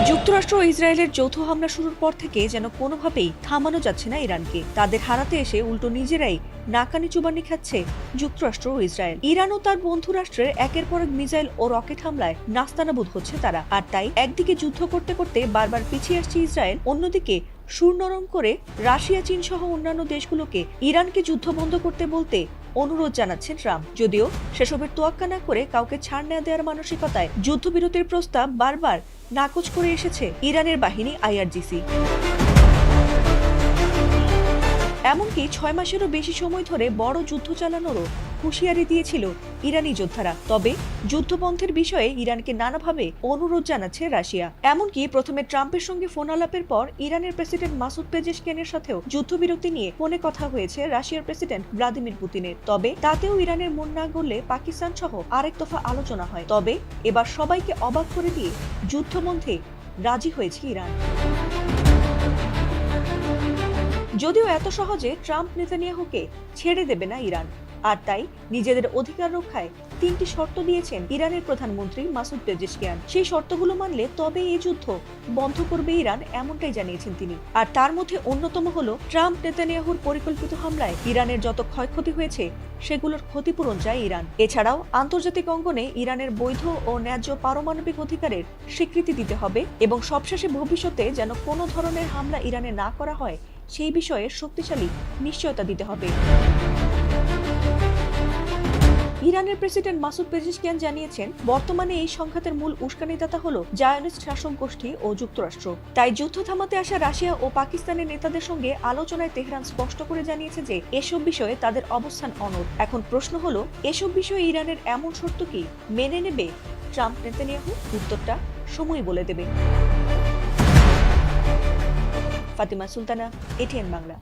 যুক্তরাষ্ট্র ও ইসরায়েলের যৌথ হামলা শুরুর পর থেকে যেন কোনোভাবেই থামানো যাচ্ছে না ইরানকে। তাদের হারাতে এসে উল্টো নিজেরাই নাকানি চুবানি খাচ্ছে যুক্তরাষ্ট্র ও ইসরায়েল। ইরান ও তার বন্ধু রাষ্ট্রের একের পর এক মিসাইল ও রকেট হামলায় নাস্তানাবুদ হচ্ছে তারা। আর তাই একদিকে যুদ্ধ করতে করতে বারবার পিছিয়ে আসছে ইসরায়েল, অন্যদিকে সুর নরম করে রাশিয়া, চীন সহ অন্যান্য দেশগুলোকে ইরানকে যুদ্ধ বন্ধ করতে বলতে অনুরোধ জানাচ্ছেন ট্রাম্প। যদিও সেসবের তোয়াক্কা না করে কাউকে ছাড় না দেওয়ার মানসিকতায় যুদ্ধবিরতির প্রস্তাব বারবার নাকচ করে এসেছে ইরানের বাহিনী IRGC। এমনকি 6 মাসেরও বেশি সময় ধরে বড় যুদ্ধ চালানোরও হুঁশিয়ারি দিয়েছিল ইরানি যোদ্ধারা। তবে যুদ্ধবন্ধের বিষয়ে ইরানকে নানাভাবে অনুরোধ জানাচ্ছে রাশিয়া। এমনকি প্রথমে ট্রাম্পের সঙ্গে ফোন আলাপের পর ইরানের প্রেসিডেন্ট মাসুদ পেজেশকিয়ানের সাথেও যুদ্ধবিরতি নিয়ে ফোনে কথা হয়েছে রাশিয়ার প্রেসিডেন্ট ভ্লাদিমির পুতিনের। তবে তাতেও ইরানের মন না গড়লে পাকিস্তান সহ আরেক দফা আলোচনা হয়। তবে এবার সবাইকে অবাক করে দিয়ে যুদ্ধবন্ধে রাজি হয়েছে ইরান। যদিও এত সহজে ট্রাম্প নেতানিয়াহুকে ছেড়ে দেবে না ইরান, আর তাই নিজেদের অধিকার রক্ষায় 3টি শর্ত দিয়েছেন ইরানের প্রধানমন্ত্রী মাসুদ পেজেশকিয়ান। সেই শর্তগুলো মানলে তবে এই যুদ্ধ বন্ধ করবে ইরান, এমনটাই জানিয়েছেন তিনি। আর তার মধ্যে অন্যতম হলো ট্রাম্প নেতানিয়াহুর পরিকল্পিত হামলায় ইরানের যত ক্ষয়ক্ষতি হয়েছে সেগুলোর ক্ষতিপূরণ চায় ইরান। এছাড়াও আন্তর্জাতিক অঙ্গনে ইরানের বৈধ ও ন্যায্য পারমাণবিক অধিকারের স্বীকৃতি দিতে হবে এবং সবশেষে ভবিষ্যতে যেন কোনো ধরনের হামলা ইরানে না করা হয় সেই বিষয়ে শক্তিশালী নিশ্চয়তা দিতে হবে। ইরানের প্রেসিডেন্ট মাসুদ পেজেশকিয়ান জানিয়েছেন, বর্তমানে এই সংঘাতের মূল উস্কানিদাতা হলো জায়নিস্ট শাসক গোষ্ঠী ও যুক্তরাষ্ট্র। তাই যুদ্ধ থামাতে আসা রাশিয়া ও পাকিস্তানের নেতাদের সঙ্গে আলোচনায় তেহরান স্পষ্ট করে জানিয়েছে যে এসব বিষয়ে তাদের অবস্থান অনড়। এখন প্রশ্ন হলো, এসব বিষয়ে ইরানের এমন শর্ত কি মেনে নেবে ট্রাম্প নেতানিয়াহু? উত্তরটা সময় বলে দেবে। ফাতিমা সুলতানা, ATN বাংলা।